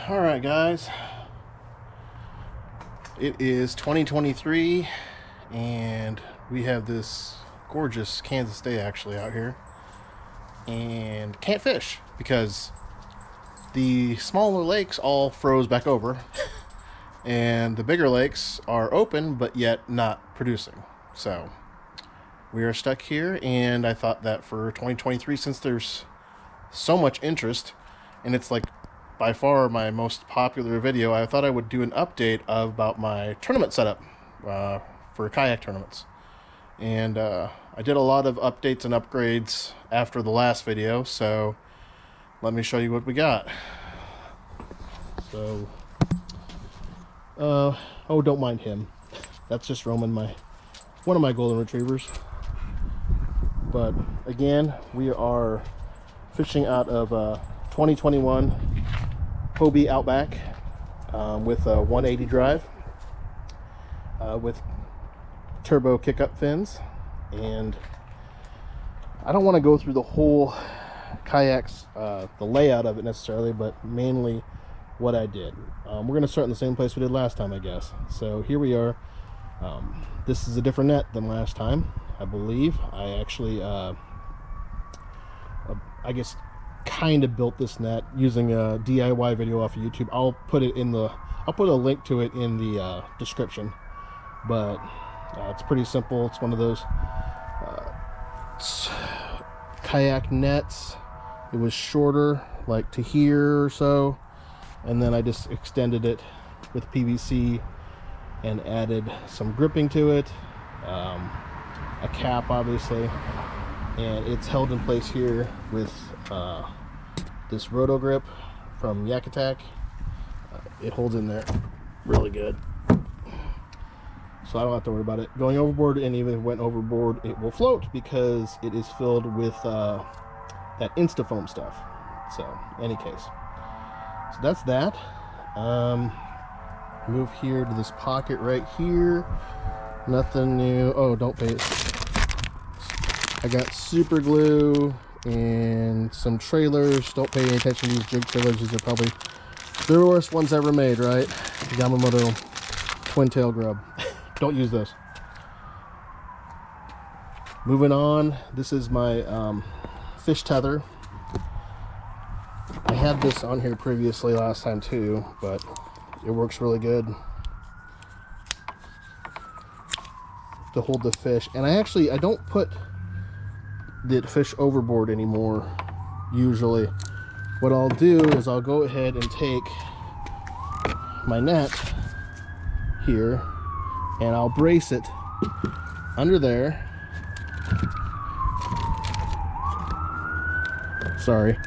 Alright guys, it is 2023 and we have this gorgeous Kansas day actually out here, and can't fish because the smaller lakes all froze back over and the bigger lakes are open but yet not producing. So we are stuck here, and I thought that for 2023, since there's so much interest and it's like by far my most popular video, I thought I would do an update about my tournament setup for kayak tournaments. And I did a lot of updates and upgrades after the last video, so let me show you what we got. So oh, don't mind him, that's just Roman, one of my golden retrievers. But again, we are fishing out of 2021 Hobie Outback with a 180 drive with turbo kick-up fins. And I don't want to go through the whole kayaks, the layout of it necessarily, but mainly what I did. We're going to start in the same place we did last time, I guess. So here we are. This is a different net than last time, I believe. I actually I guess kind of built this net using a DIY video off of YouTube. I'll put a link to it in the description. But it's pretty simple. It's one of those kayak nets. It was shorter, like to here or so, and then I just extended it with PVC and added some gripping to it, a cap obviously, and it's held in place here with this roto grip from Yak Attack. It holds in there really good, so I don't have to worry about it going overboard. And even if it went overboard, it will float because it is filled with that Instafoam stuff. So any case, so that's that. Move here to this pocket right here. Nothing new. Oh, don't pay it. I got super glue and some trailers. Don't pay any attention to these jig trailers. These are probably the worst ones ever made, right? Yamamoto twin tail grub. Don't use this. Moving on, this is my fish tether. I had this on here previously last time too, but it works really good to hold the fish. And I don't put the fish overboard anymore. Usually what I'll do is I'll go ahead and take my net here and I'll brace it under there. Sorry.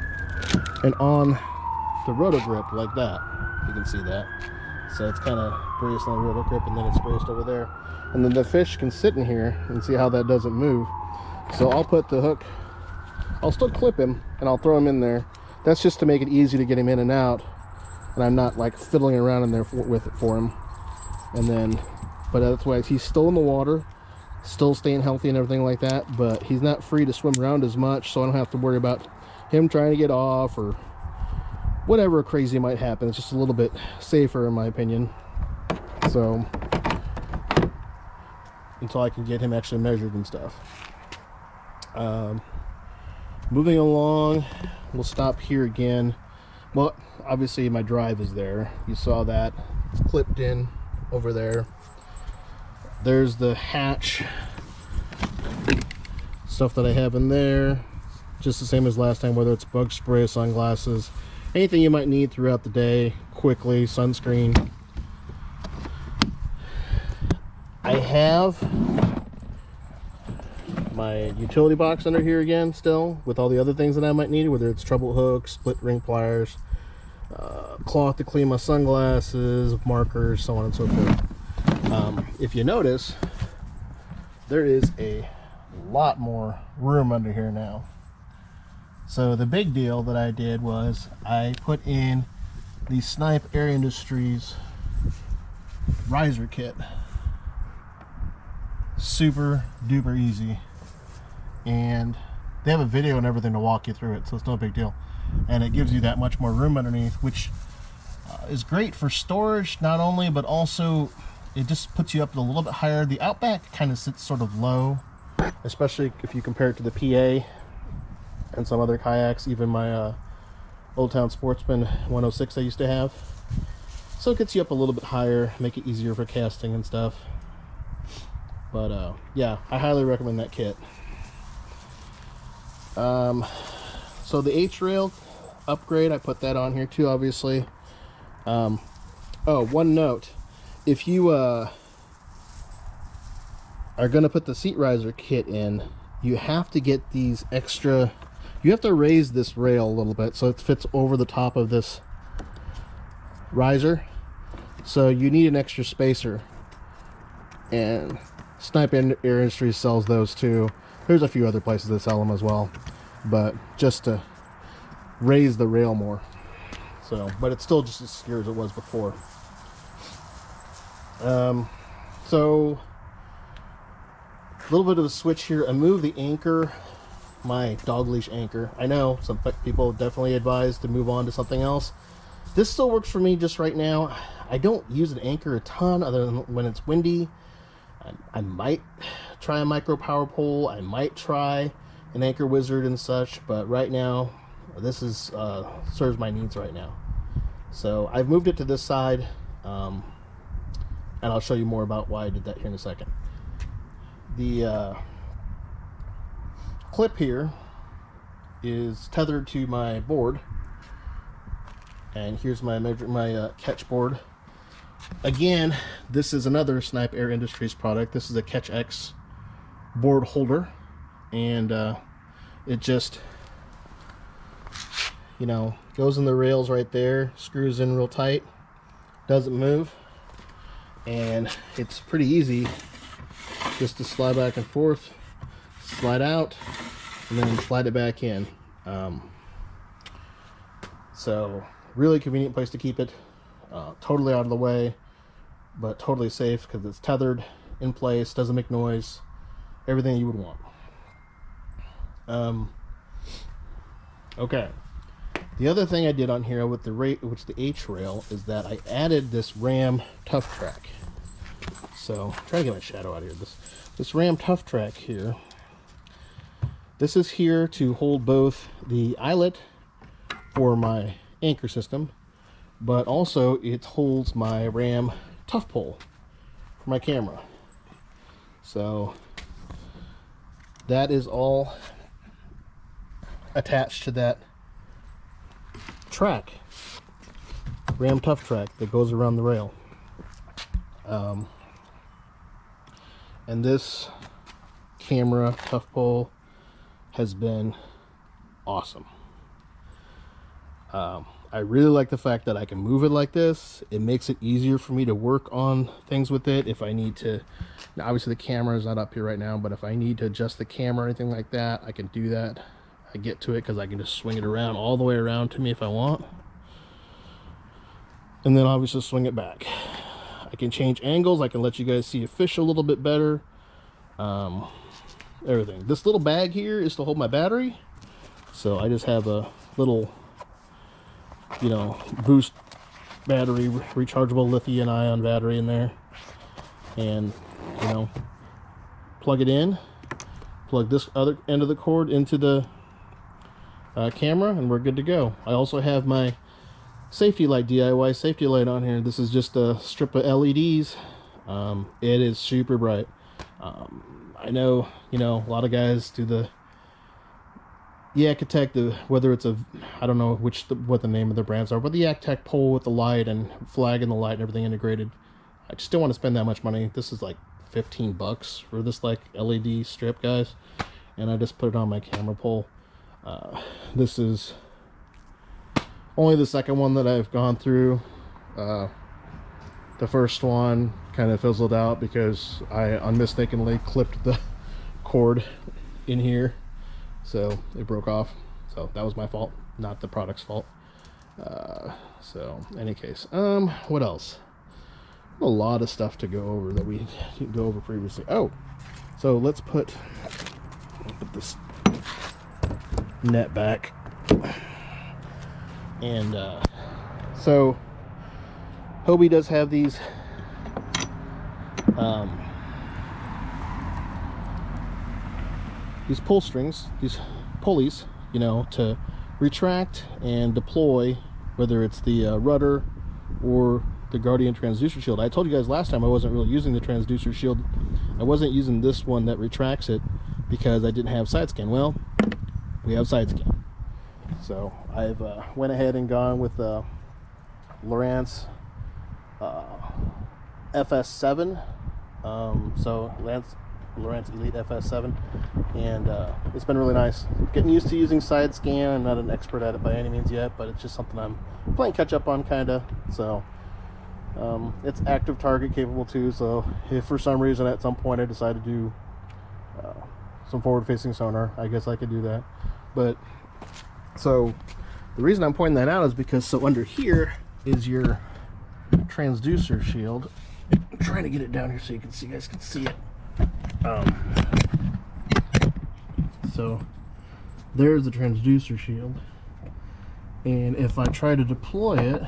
And on the roto grip like that. You can see that. So it's kind of braced on the roto grip, and then it's braced over there. And then the fish can sit in here and see how that doesn't move. So I'll put the hook, I'll still clip him and I'll throw him in there. That's just to make it easy to get him in and out, and I'm not like fiddling around in there with it for him. And then, but that's why he's still in the water, still staying healthy and everything like that, but he's not free to swim around as much, so I don't have to worry about him trying to get off or whatever crazy might happen. It's just a little bit safer in my opinion. So until I can get him actually measured and stuff. Moving along, we'll stop here again. Well, obviously my drive is there. You saw that. It's clipped in over there. There's the hatch stuff that I have in there. Just the same as last time, whether it's bug spray, sunglasses, anything you might need throughout the day quickly, sunscreen. I have my utility box under here again still with all the other things that I might need, whether it's treble hooks, split ring pliers, cloth to clean my sunglasses, markers, so on and so forth. If you notice, there is a lot more room under here now. So the big deal that I did was I put in the Snipe Air Industries riser kit. Super duper easy, and they have a video and everything to walk you through it, so it's no big deal. And it gives you that much more room underneath, which is great for storage, not only, but also it just puts you up a little bit higher. The Outback kind of sits sort of low, especially if you compare it to the PA and some other kayaks, even my Old Town Sportsman 106 I used to have. So it gets you up a little bit higher, make it easier for casting and stuff. But yeah, I highly recommend that kit. So the H-rail upgrade, I put that on here too, obviously. Oh, one note. If you are going to put the seat riser kit in, you have to get these extra... You have to raise this rail a little bit so it fits over the top of this riser. So you need an extra spacer. And Snipe Air Industries sells those too. There's a few other places that sell them as well. But just to raise the rail more. So, but it's still just as secure as it was before. So a little bit of a switch here. I moved the anchor, my dog leash anchor. I know some people definitely advise to move on to something else. This still works for me just right now. I don't use an anchor a ton other than when it's windy. I might try a micro power pole. I might try an anchor wizard and such, but right now this is serves my needs right now. So I've moved it to this side, and I'll show you more about why I did that here in a second. The clip here is tethered to my board, and here's my catch board. Again, this is another Snipe Air Industries product. This is a Catch X board holder, and it just, you know, goes in the rails right there, screws in real tight, doesn't move, and it's pretty easy just to slide back and forth, slide out, and then slide it back in. So really convenient place to keep it, totally out of the way, but totally safe because it's tethered in place, doesn't make noise, everything you would want. Okay, the other thing I did on here with the H rail is that I added this Ram Tough Track. So I'm trying to get my shadow out of here. This Ram Tough Track here, this is here to hold both the eyelet for my anchor system, but also it holds my Ram Tough Pole for my camera. So that is all attached to that track, Ram Tough Track that goes around the rail. And this camera tough pole has been awesome. I really like the fact that I can move it like this. It makes it easier for me to work on things with it. If I need to, now obviously the camera is not up here right now, but if I need to adjust the camera or anything like that, I can do that. I get to it because I can just swing it around all the way around to me if I want. And then obviously swing it back. I can change angles. I can let you guys see a fish a little bit better. Everything. This little bag here is to hold my battery. So I just have a little, you know, boost battery, rechargeable lithium ion battery in there. And, you know, plug it in. Plug this other end of the cord into the camera, and we're good to go. I also have my safety light, DIY safety light on here. This is just a strip of LEDs. It is super bright. I know, you know, a lot of guys do the Yak Tech, whether it's I don't know what the name of the brands are, but the Yak Tech pole with the light and flag and the light and everything integrated. I just don't want to spend that much money. This is like $15 for this like LED strip, guys, and I just put it on my camera pole. This is only the second one that I've gone through. The first one kind of fizzled out because I unmistakably clipped the cord in here, so it broke off. So that was my fault, not the product's fault. So in any case, what else? A lot of stuff to go over that we didn't go over previously. Oh, so let's put this net back. And so Hobie does have these pull strings, these pulleys, you know, to retract and deploy, whether it's the rudder or the Guardian transducer shield. I told you guys last time I wasn't really using the transducer shield. I wasn't using this one that retracts it because I didn't have side scan. Well, we have side scan. So I've went ahead and gone with Lowrance FS7. So Lowrance Elite FS7, and it's been really nice. Getting used to using side scan. I'm not an expert at it by any means yet, but it's just something I'm playing catch up on, kinda. So it's active target capable too. So if for some reason at some point I decide to do some forward-facing sonar, I guess I could do that. But so the reason I'm pointing that out is because so under here is your transducer shield. I'm trying to get it down here so you guys can see it. So there's the transducer shield, and if I try to deploy it,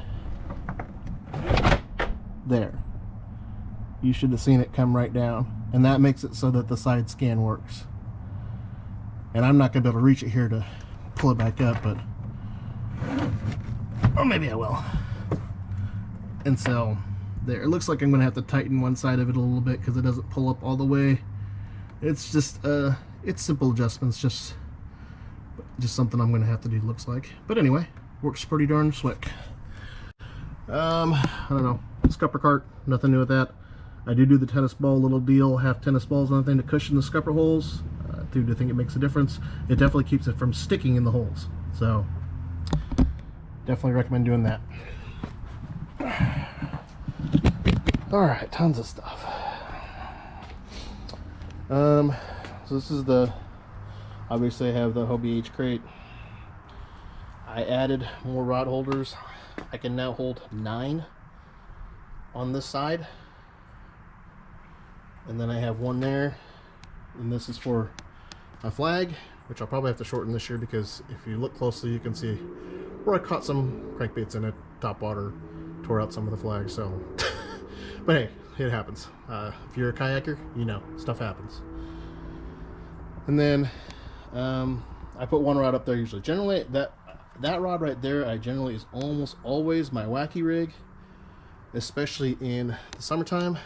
there, you should have seen it come right down, and that makes it so that the side scan works. And I'm not gonna be able to reach it here to pull it back up, but or maybe I will. And so there, it looks like I'm gonna have to tighten one side of it a little bit because it doesn't pull up all the way. It's just it's simple adjustments, just something I'm gonna have to do, looks like. But anyway, works pretty darn slick. I don't know, scupper cart, nothing new with that. I do the tennis ball little deal, half tennis balls on the thing to cushion the scupper holes. I do think it makes a difference. It definitely keeps it from sticking in the holes, so definitely recommend doing that. Alright, tons of stuff. So this is obviously I have the Hobie H crate. I added more rod holders. I can now hold 9 on this side. And then I have one there. And this is for my flag, which I'll probably have to shorten this year because if you look closely you can see where I caught some crankbaits in it, top water, tore out some of the flags, so but hey, it happens. If you're a kayaker, you know, stuff happens. And then I put one rod up there usually. Generally, that rod right there, is almost always my wacky rig, especially in the summertime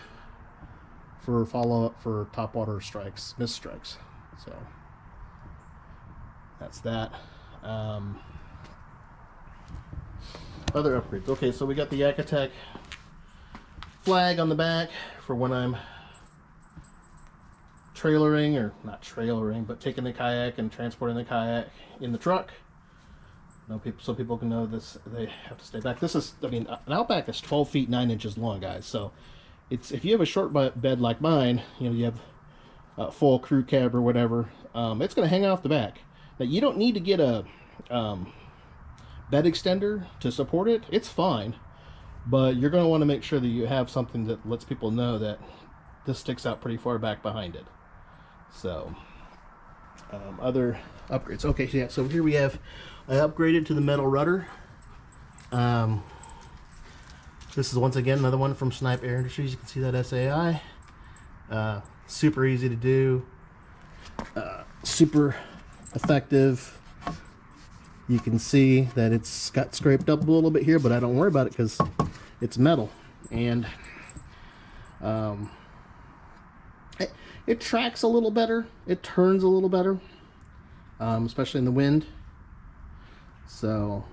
for follow-up for topwater strikes, mist strikes. So that's that. Other upgrades. Okay, so we got the Yak Attack flag on the back for when I'm trailering, or not trailering, but taking the kayak and transporting the kayak in the truck. No, so people can know this, they have to stay back. This is, I mean, an Outback is 12 feet 9 inches long, guys. So it's, if you have a short bed like mine, you know, you have a full crew cab or whatever, it's going to hang off the back. Now you don't need to get a bed extender to support it. It's fine, but you're going to want to make sure that you have something that lets people know that this sticks out pretty far back behind it. So other upgrades. Okay, yeah, so here we have, I upgraded to the metal rudder. This is once again another one from Snipe Air Industries. You can see that SAI. Super easy to do, super effective. You can see that it's got scraped up a little bit here, but I don't worry about it because it's metal, and it tracks a little better, it turns a little better, especially in the wind. So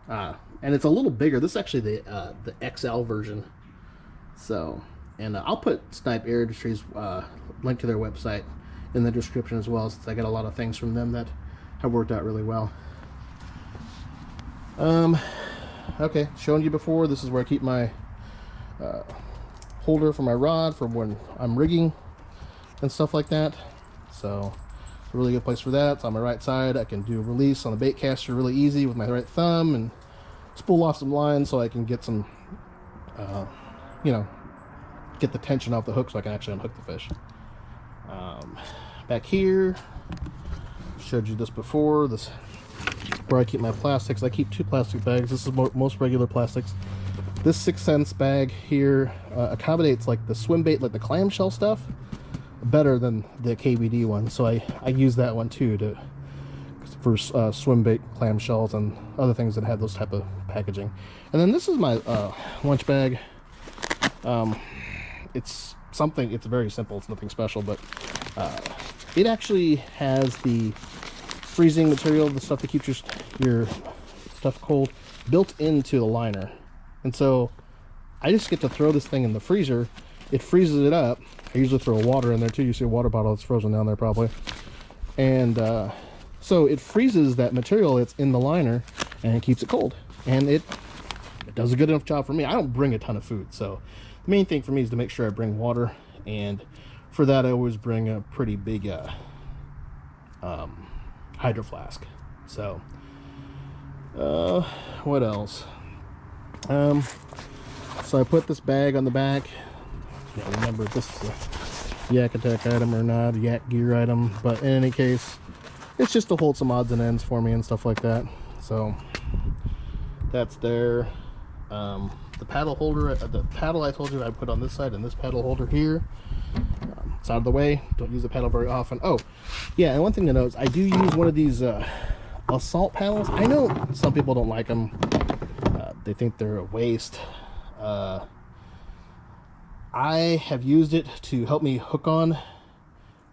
and it's a little bigger. This is actually the XL version. So, and I'll put Snipe Air Industries link to their website in the description as well, since I got a lot of things from them that have worked out really well. Okay, shown you before, this is where I keep my holder for my rod for when I'm rigging and stuff like that. So it's a really good place for that. It's on my right side. I can do a release on a bait caster really easy with my right thumb and spool off some lines so I can get some you know, get the tension off the hook so I can actually unhook the fish. Back here, showed you this before, this where I keep my plastics. I keep 2 plastic bags. This is most regular plastics. This 6 cents bag here accommodates like the swim bait, like the clamshell stuff, better than the KVD one. So I use that one too for swim bait, clamshells, and other things that have those type of packaging. And then this is my lunch bag. It's very simple. It's nothing special, but it actually has the freezing material, the stuff that keeps your stuff cold, built into the liner. And so I just get to throw this thing in the freezer. It freezes it up. I usually throw water in there too. You see a water bottle that's frozen down there probably. And so it freezes that material that's in the liner and it keeps it cold. And it does a good enough job for me. I don't bring a ton of food, so the main thing for me is to make sure I bring water. And for that, I always bring a pretty big hydro flask. So what else? So I put this bag on the back. I can't remember if this is a Yak Attack item or not, a Yak Gear item, but in any case, it's just to hold some odds and ends for me and stuff like that. So that's there. The paddle holder, the paddle I told you I put on this side, and this paddle holder here. It's out of the way. Don't use the paddle very often. Oh, yeah, and one thing to note is I do use one of these assault paddles. I know some people don't like them. They think they're a waste. I have used it to help me hook on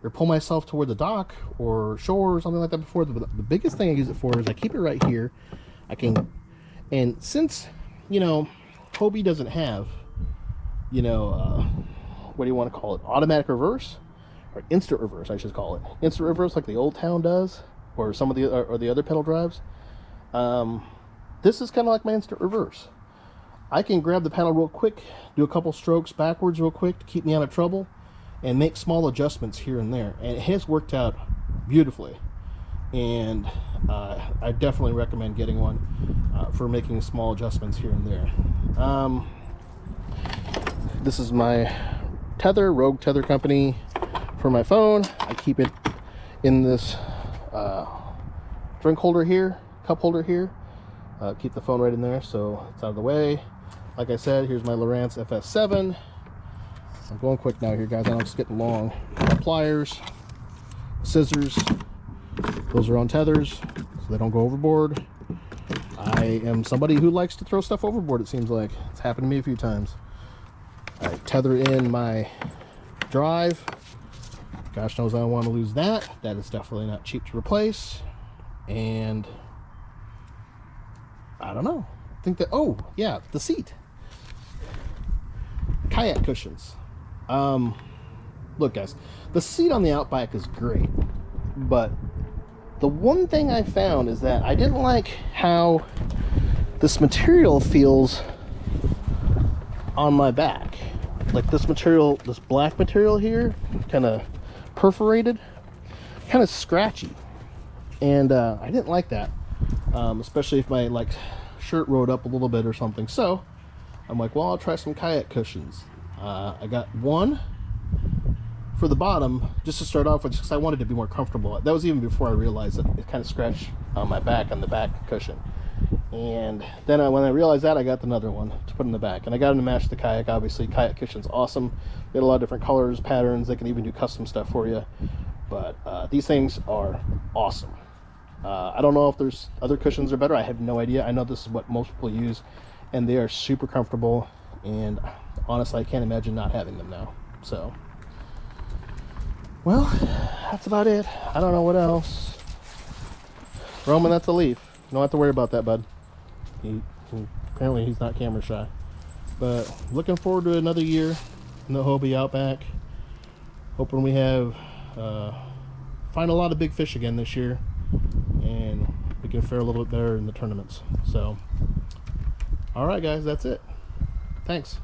or pull myself toward the dock or shore or something like that before. The biggest thing I use it for is I keep it right here. And since, you know, Hobie doesn't have, you know, what do you want to call it? Automatic reverse? Or instant reverse, I should call it. Instant reverse like the Old Town does, or some of the other pedal drives. This is kind of like my instant reverse. I can grab the paddle real quick, do a couple strokes backwards real quick to keep me out of trouble, and make small adjustments here and there. And it has worked out beautifully. And I definitely recommend getting one for making small adjustments here and there. This is my tether, Rogue Tether Company, for my phone. I keep it in this drink holder here, cup holder here. Keep the phone right in there so it's out of the way. Like I said, here's my Lowrance FS7. I'm going quick now here, guys. I know it's getting long. Pliers, scissors. Those are on tethers, so they don't go overboard. I am somebody who likes to throw stuff overboard, it seems like. It's happened to me a few times. I tether in my drive. Gosh knows I don't want to lose that. That is definitely not cheap to replace. And I don't know. I think that, oh, yeah, the seat. Kayak cushions. Look, guys, the seat on the Outback is great, but the one thing I found is that I didn't like how this material feels on my back. Like this material, this black material here, kind of perforated, kind of scratchy. And I didn't like that, especially if my shirt rode up a little bit or something. So I'm like, well, I'll try some kayak cushions. I got one for the bottom just to start off with, because I wanted to be more comfortable. That was even before I realized that it kind of scratched on my back, on the back cushion. And then when I realized that, I got another one to put in the back, and I got them to match the kayak. Obviously, kayak cushion's awesome. They got a lot of different colors, patterns. They can even do custom stuff for you. But these things are awesome. I don't know if there's other cushions that are better. I have no idea. I know this is what most people use, and they are super comfortable. And honestly, I can't imagine not having them now. So, well, that's about it. I don't know what else. Roman, that's a leaf. You don't have to worry about that, bud. Apparently he's not camera shy. But looking forward to another year in the Hobie Outback. Hoping we have find a lot of big fish again this year, and we can fare a little bit better in the tournaments. So, all right, guys, that's it. Thanks.